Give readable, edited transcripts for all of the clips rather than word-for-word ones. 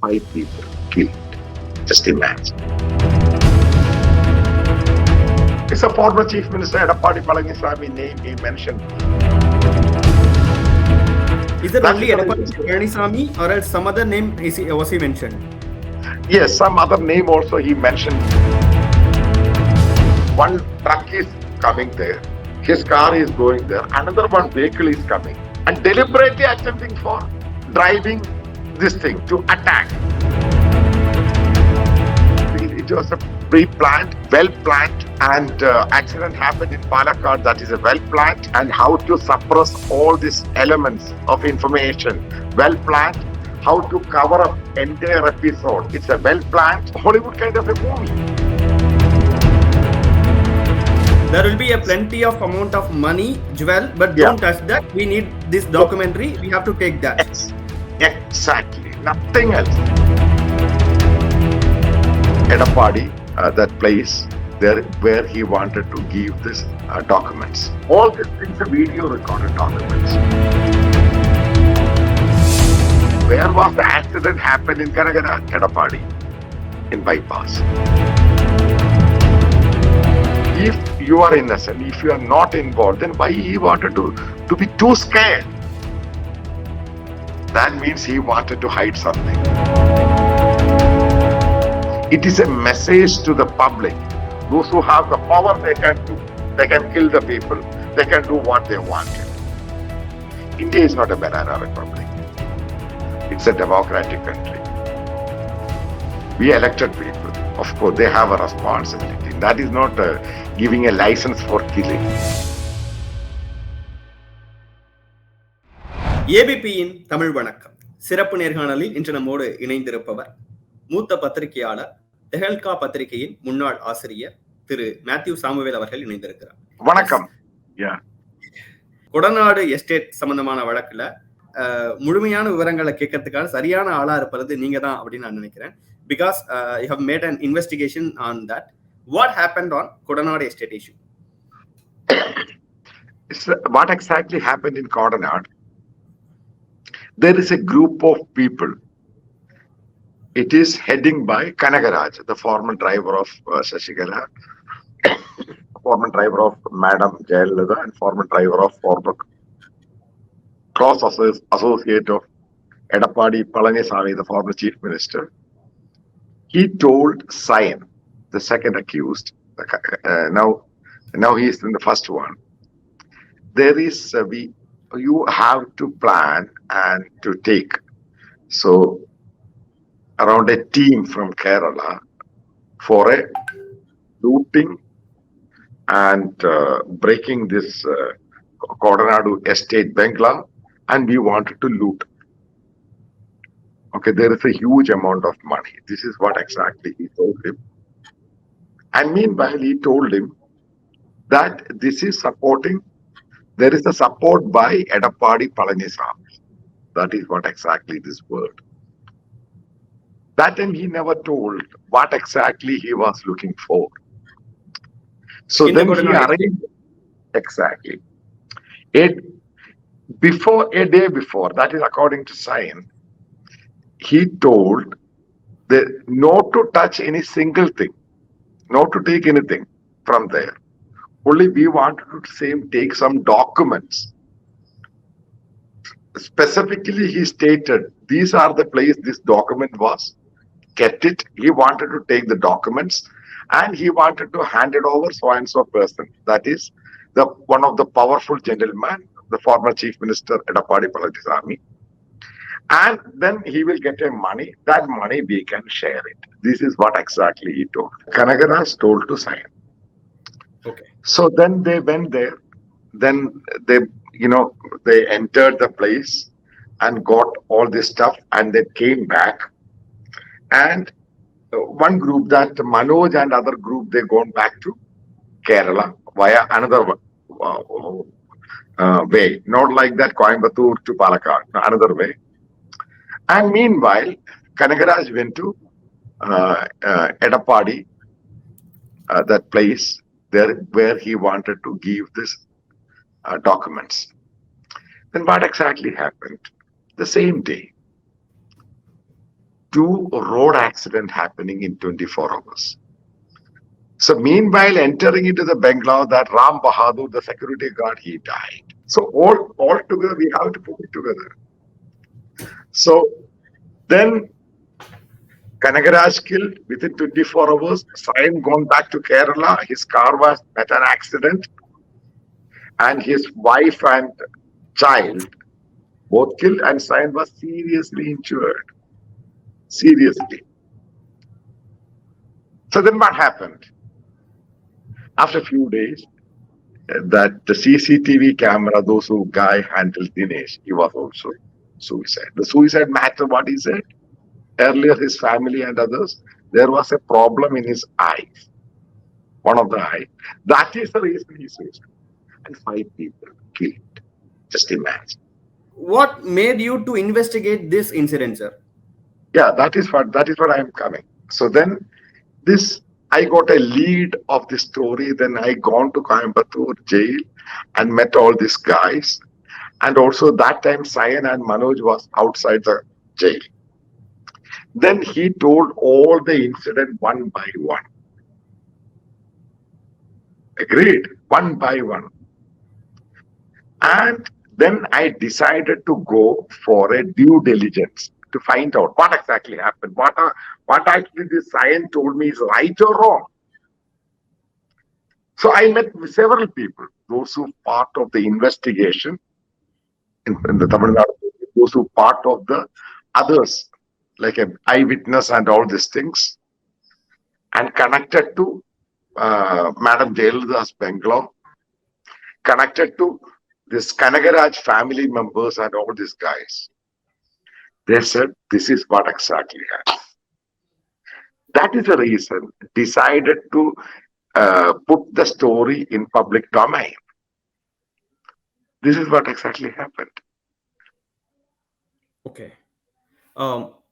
5 people killed. Just imagine. It's a former Chief Minister, Edappadi Palaniswamy name he mentioned. Is it only Edappadi Palaniswamy or else some other name was he mentioned? Yes, some other name also he mentioned. One truck is coming there. His car is going there. Another one vehicle is coming. And deliberately attempting for driving this thing to attack. It was a pre-planned, well-planned, and accident happened in Palakkad. That is a well-planned, and how to suppress all these elements of information. Well-planned, how to cover up entire episode. It's a well-planned Hollywood kind of a movie. There will be a plenty of amount of money, Jewel, but don't touch that. We need this documentary. We have to take that. Exactly. Nothing else. Edappadi, that place there where he wanted to give this documents. All these things are video recorded documents. Where was the accident happened in Kanagara? Edappadi, in bypass. If you are innocent, if you are not involved, then why he wanted to be too scared? That means he wanted to hide something. It is a message to the public. Those who have the power, they can do. They can kill the people. They can do what they want. India is not a banana republic. It's a democratic country. We elected people. Of course, they have a responsibility. That is not giving a license for killing. ஏபிபியின் Tamil வணக்கம். சிறப்பு நேர்காணலில் இன்று நம்மோடு இணைந்திருப்பவர் மூத்த பத்திரிகையாளர், தெஹல்கா பத்திரிகையின் முன்னாள் ஆசிரியர் திரு மேத்யூ சாமுவேல் அவர்கள் இணைந்திருக்கிறார். வணக்கம். கொடநாடு எஸ்டேட் சம்பந்தமான வழக்குல முழுமையான விவரங்களை கேட்கறதுக்கான சரியான ஆளா இருப்பது நீங்க தான் அப்படின்னு நான் நினைக்கிறேன். Because you have made an investigation on that. What happened on Kodanadu estate issue? What exactly happened in Kodanadu? There is a group of people. It is heading by Kanagaraj, the former driver of Shashikala, former driver of Madam Jayalalitha, and former driver of former close associate of Edappadi Palaniswamy, the former chief minister. He told Sayan, the second accused, now he is in the first one. There is you have to plan and to take. So around a team from Kerala for a looting and breaking this Kodanadu estate Bangla, and we wanted to loot. Okay, there is a huge amount of money. This is what exactly he told him. And meanwhile, he told him that this is supporting, there is a support by Edappadi Palaniswamy. That is what exactly this word. That time he never told what exactly he was looking for. So then he arranged exactly. A day before, that is according to science, he told that not to touch any single thing, not to take anything from there. Only we wanted to take some documents. Specifically, he stated these are the place this document was, kept it. He wanted to take the documents and he wanted to hand it over so and so person. That is one of the powerful gentleman, the former chief minister Edappadi Palaniswamy. And then he will get a money. That money we can share it. This is what exactly he told. Kanagaraj told to sign. Okay. So then they went there. Then they entered the place and got all this stuff, and they came back. And one group, that Manoj and other group, they gone back to Kerala via another way. Not like that Coimbatore to Palakkad, another way. And meanwhile, Kanagaraj went to Edappadi, that place there where he wanted to give this documents. Then what exactly happened? The same day, 2 road accident happening in 24 hours. So meanwhile, entering into the bungalow, that Ram Bahadur, the security guard, he died. So all together, we have to put it together. So then Kanagaraj killed within 24 hours. Sayan gone back to Kerala. His car was at an accident, and his wife and child both killed, and Sayan was seriously injured. Seriously. So then what happened? After a few days, that the CCTV camera, those who guy handled Dinesh, he was also suicide. The suicide matter, what he said earlier, his family and others, there was a problem in his eyes, one of the eye. That is the reason he suicide. And 5 people killed. Just imagine. What made you to investigate this incident, sir? Yeah, that is what I am coming. So then this, I got a lead of this story. Then I gone to Coimbatore jail and met all these guys. And also that time Sayan and Manoj was outside the jail. Then he told all the incident one by one. Agreed, one by one. And then I decided to go for a due diligence to find out what exactly happened. What actually this Sayan told me is right or wrong. So I met several people, those who part of the investigation in the Tamil Nadu, those who part of the others, like an eyewitness and all these things, and connected to Madam Jayalalitha's bungalow, connected to this Kanagaraj family members and all these guys. They said, this is what exactly happened. That is the reason decided to put the story in public domain. This is what exactly happened. Okay.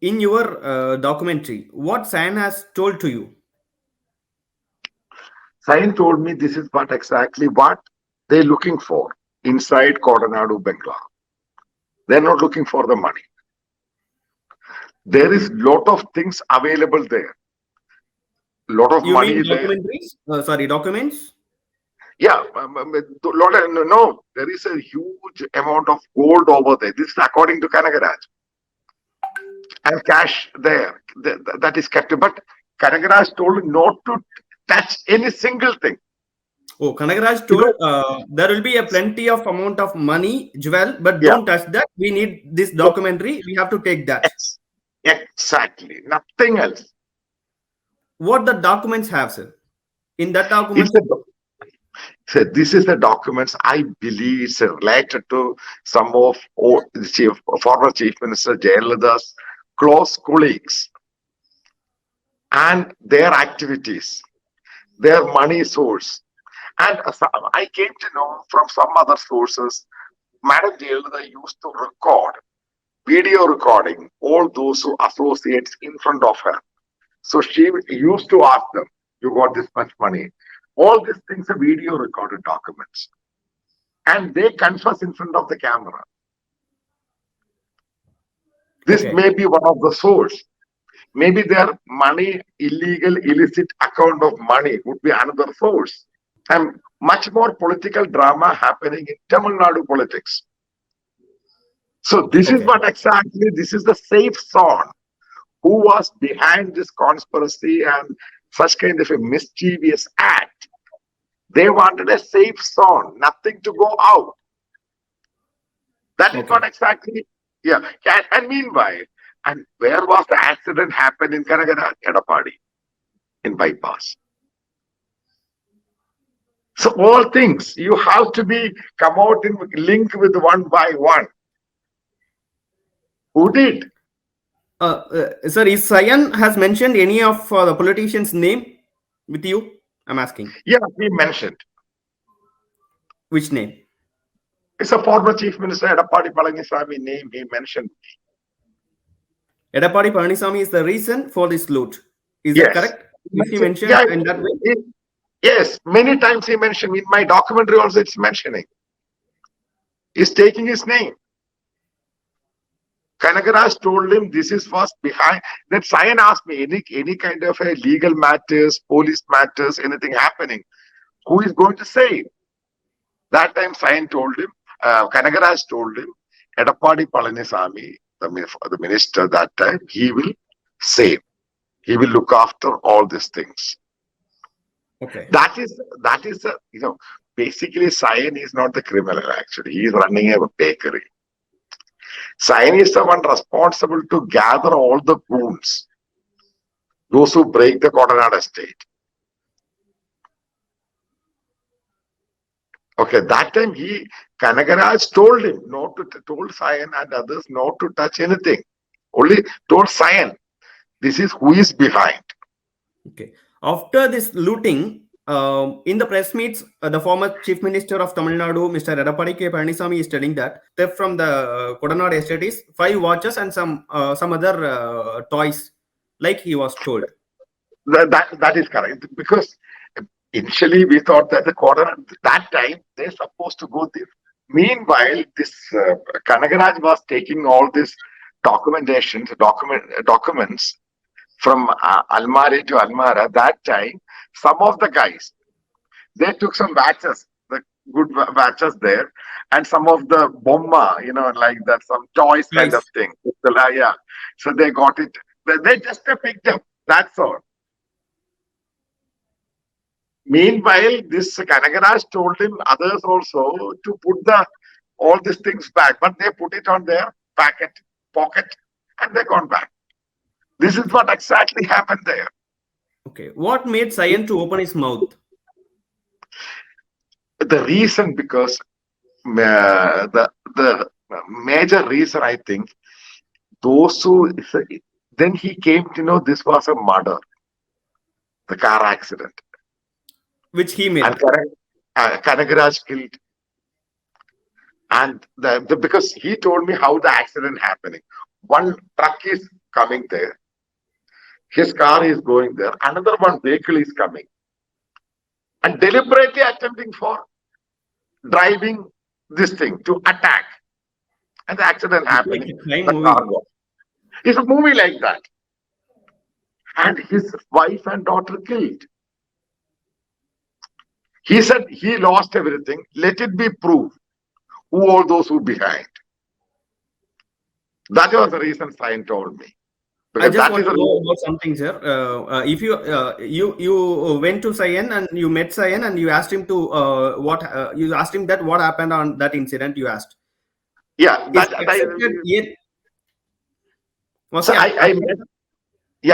In your documentary, what Sayan has told to you? Sayan told me this is what they're looking for inside Coronado Bungalow. They're not looking for the money. There is lot of things available there. Lot of You money mean there. documentaries? Documents? Yeah, no, there is a huge amount of gold over there. This is according to Kanagaraj. And cash there, that is kept. But Kanagaraj told not to touch any single thing. Oh, Kanagaraj told there will be a plenty of amount of money, jewel, but don't touch that. We need this documentary. We have to take that. Exactly. Nothing else. What the documents have, sir? In that document, so this is the documents I believe is related to some of former Chief Minister Jayalalitha's close colleagues and their activities, their money source. And I came to know from some other sources, Madam Jayalalitha used to record, video recording, all those who associates in front of her. So she used to ask them, you got this much money. All these things are video recorded documents. And they confess in front of the camera. This may be one of the source. Maybe their money, illegal, illicit account of money would be another source. And much more political drama happening in Tamil Nadu politics. So this is what exactly, this is the safe zone. Who was behind this conspiracy and such kind of a mischievous act? They wanted a safe zone, nothing to go out. That is what exactly, and meanwhile, and where was the accident happened in Kanagaraj, Edapadi, in bypass? So all things, you have to come out in link with one by one. Who did? Sir, is Sayan has mentioned any of the politicians' name with you? I'm asking. Yeah, he mentioned. Which name? It's a former Chief Minister, Edappadi Palaniswamy name he mentioned. Edappadi Palaniswamy is the reason for this loot. Is that correct? Is he mentioned in that way? Yes, many times he mentioned. In my documentary also it's mentioning. He's taking his name. Kanagaraj told him this is what's behind. Then Sayan asked me any kind of a legal matters, police matters, anything happening. Who is going to say? That time Sayan told him, Kanagaraj told him, Edappadi Palanisamy, the minister that time, he will save. He will look after all these things. Okay. That is basically Sayan is not the criminal actually. He is running a bakery. Sayan is the one responsible to gather all the goons, those who break the Kodanath estate. Okay, that time Kanagaraj told him told Sayan and others not to touch anything. Only told Sayan, this is who is behind. Okay. After this looting, in the press meets, the former Chief Minister of Tamil Nadu, Mr. Edappadi K. Palanisamy, is telling that theft from the Kodanath estate is 5 watches and some other toys, like he was told. That is correct, because initially we thought that the Kodanath, that time they're supposed to go there. Meanwhile, this Kanagaraj was taking all this documents from Almari to Almara. That time, some of the guys, they took some batches, the good batches there, and some of the bomba, like that, some toys kind of thing. Yeah. So they got it. They just picked up. That's all. Meanwhile, this Kanagaraj told him others also to put all these things back, but they put it on their pocket, and they gone back. This is what exactly happened there. Okay. What made Sayan to open his mouth? The reason, because the major reason, I think, then he came to know this was a murder, the car accident. Which he made. And Kanagaraj killed. And because he told me how the accident happening. One truck is coming there. His car is going there. Another one vehicle is coming. And deliberately attempting for driving this thing to attack. And the accident happening. It's a movie like that. And his wife and daughter killed. He said he lost everything. Let it be proved who all those who behind. That was the reason Sayan told me. I just want to know about something, sir. If you went to Sayan and you met Sayan and you asked him to you asked him that what happened on that incident, you asked. Yeah,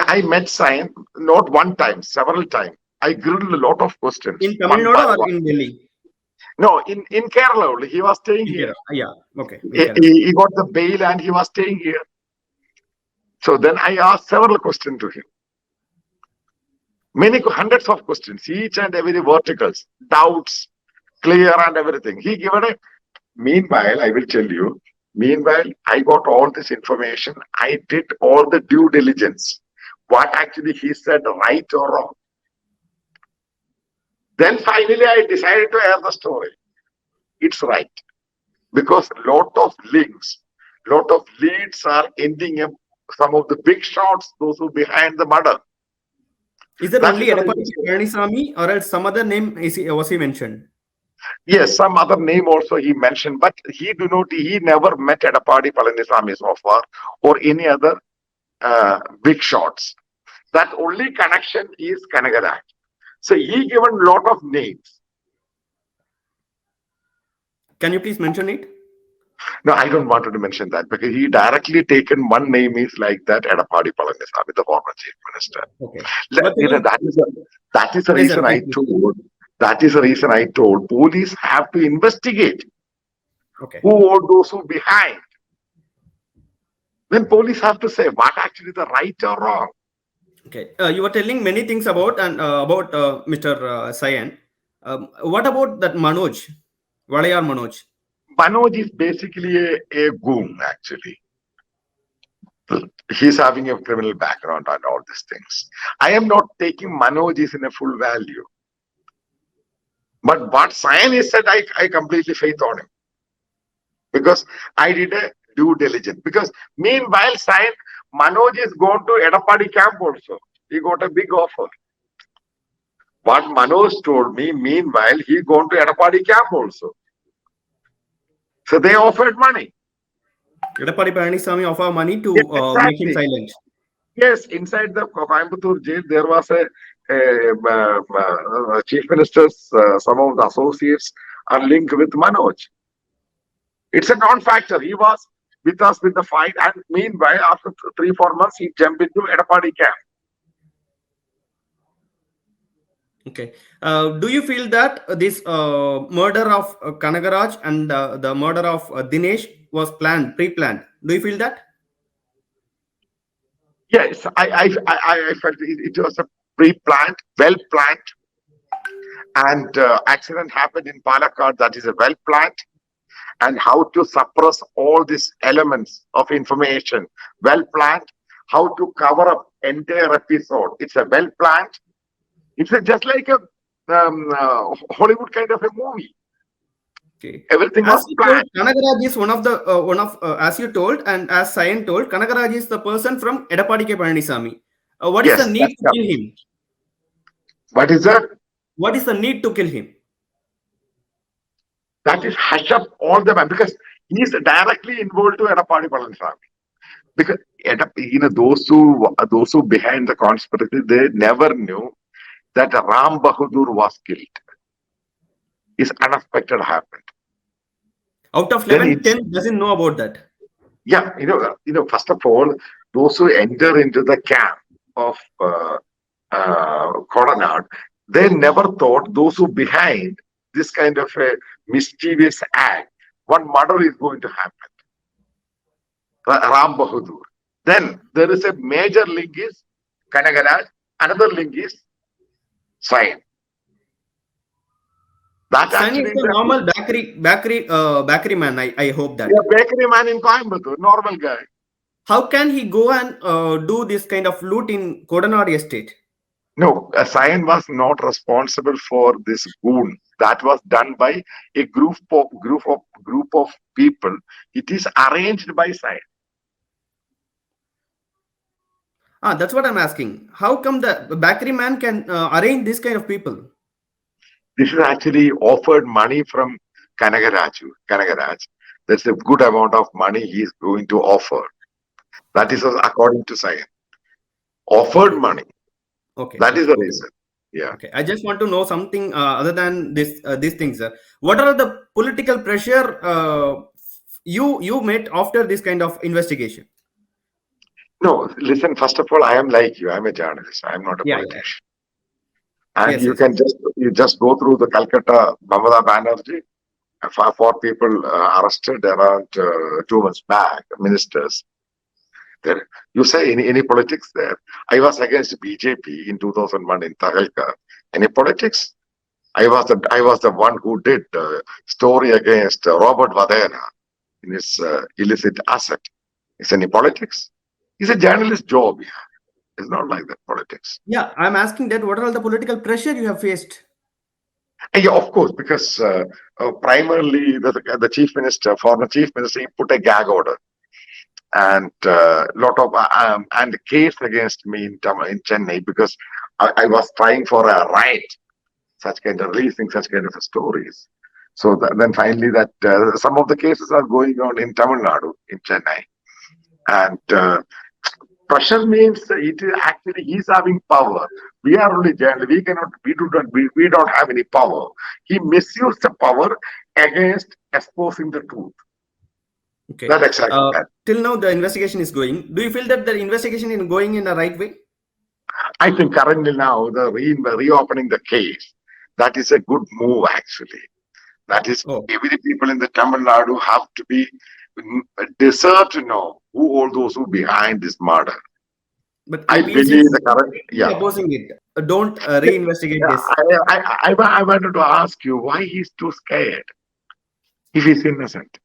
I met Sayan not one time, several times. I grilled a lot of questions. In Tamil Nadu or in Delhi? No, in Kerala only. He was staying here. Yeah, okay. He got the bail and he was staying here. So then I asked several questions to him. Hundreds of questions, each and every verticals, doubts, clear and everything. He given a. Meanwhile, I will tell you, I got all this information. I did all the due diligence. What actually he said, right or wrong. Then finally, I decided to air the story. It's right. Because lot of links, lot of leads are ending up some of the big shots, those who behind the murder. Is there only Edappadi Palanisamy or else some other name was he mentioned? Yes, some other name also he mentioned, but he never met Edappadi Palanisamy so far or any other big shots. That only connection is Kanagaraj. So he given a lot of names. Can you please mention it? No, I don't want to mention that because he directly taken one name is like that, Edappadi Palanisamy, the former chief minister. Okay. That is the reason I told. That is the reason I told police have to investigate. Okay. Who are those who behind? Then police have to say what actually the right or wrong. Okay. You were telling many things about Mr. Sayan. What about that Manoj? Walayar Manoj? Manoj is basically a goon, actually. He's having a criminal background and all these things. I am not taking Manoj is in a full value. But what Sayan is said, I completely faith on him. Because I did a due diligence. Because meanwhile, Manoj is going to Edapadi camp also. He got a big offer. What Manoj told me, meanwhile, he gone to Edapadi camp also. So they offered money. Edapadi Palaniswamy offer money to Yes, make him exactly. silent. Yes, inside the Coimbatore jail, there was a chief minister's, some of the associates are linked with Manoj. It's a non-factor. He was with us with the fight, and meanwhile, after 3-4 months, he jumped into Edapadi camp. Okay. Do you feel that this murder of Kanagaraj and the murder of Dinesh was planned, pre-planned? Do you feel that? Yes, I felt it was a pre-planned, well-planned, and accident happened in Palakkad. That is a well-planned, and how to suppress all these elements of information, well-planned. How to cover up entire episode. It's a well-planned. It's just like a Hollywood kind of a movie. Okay. Everything As was you told, planned. Kanagaraj is one of as you told, and as Sayan told, Kanagaraj is the person from Edapadi K. Palaniswamy. What is Yes, the need that's to kill him? what is that? What is the need to kill him? That is hush up all the time because he is directly involved to Edapadi Palaniswamy. Because those who behind the conspiracy, they never knew that Ram Bahadur was killed. It's unexpected happened. Out of Then 11, 10 doesn't know about that. Yeah, first of all, those who enter into the camp of Kodanad, they never thought those who behind this kind of a mischievous act, one murder is going to happen. Ram Bahadur. Then there is a major link is Kanagaraj, another link is Sain. That Sain actually is a normal bakery man. I hope that. Yeah, bakery man in Coimbatore, normal guy. How can he go and do this kind of loot in Kodanad estate? No, Sain was not responsible for this goon. That was done by a group of people. It is arranged by Sain. That's what I'm asking. How come the bakery man can arrange this kind of people? This is actually offered money from Kanagaraj. That's a good amount of money he is going to offer. That is according to Sain. Offered money. Okay. That is the reason. Yeah. Okay. I just want to know something other than these things, sir. What are the political pressure you met after this kind of investigation? No, listen. First of all, I am like you. I am a journalist. I am not a politician. And Yes, you yes, can just go through the Calcutta Mamata Banerjee. 4 people arrested around 2 months back, ministers. There, you say any politics there? I was against BJP in 2001 in Tagalka. Any politics? I was the one who did story against Robert Vadera in his illicit asset. Is any politics? It's a journalist job. Yeah. It's not like that politics. Yeah, I'm asking that. What are all the political pressure you have faced? Yeah, of course, because primarily the chief minister, former chief minister, he put a gag order and lot of and case against me in Chennai because I was trying for a right, such kind of releasing such kind of stories. So then finally, that some of the cases are going on in Tamil Nadu, in Chennai, and pressure means it is actually he's having power. We are only journalists. We don't have any power. He misused the power against exposing the truth. Okay. That exactly that. Till now, the investigation is going. Do you feel that the investigation is going in the right way? I think currently now the reopening the case, that is a good move actually. That is every people in the Tamil Nadu have to be deserve to know who all those who behind this murder. But I EPS believe the current opposing it. Don't reinvestigate this. I wanted to ask you why he's too scared if he's innocent.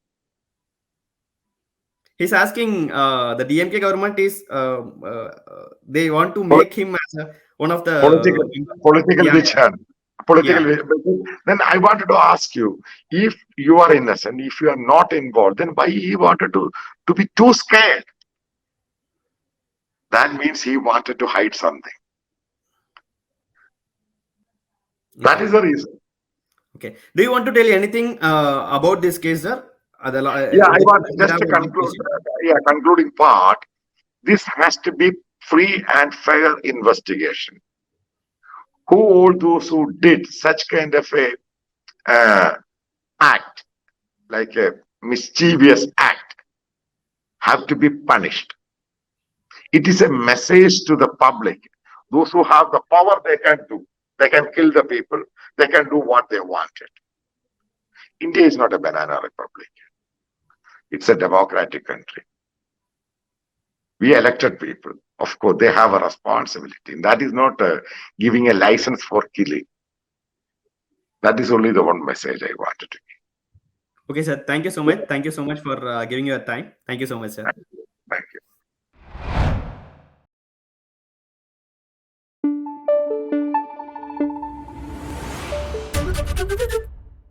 He's asking the DMK government is they want to make him as one of the political witch hunt. political, then I wanted to ask you, if you are innocent, if you are not involved, then why he wanted to be too scared? That means he wanted to hide something. That is the reason. Okay. Do you want to tell anything about this case, sir? Yeah, I want just to conclude. Concluding part. This has to be free and fair investigation. Who all those who did such kind of a act, like a mischievous act, have to be punished. It is a message to the public. Those who have the power, they can do. They can kill the people. They can do what they wanted. India is not a banana republic. It's a democratic country. We elected people. Of course, they have a responsibility. And that is not giving a license for killing. That is only the one message I wanted to give. Okay, sir. Thank you so much. Thank you so much for giving your time. Thank you so much, sir. Thank you.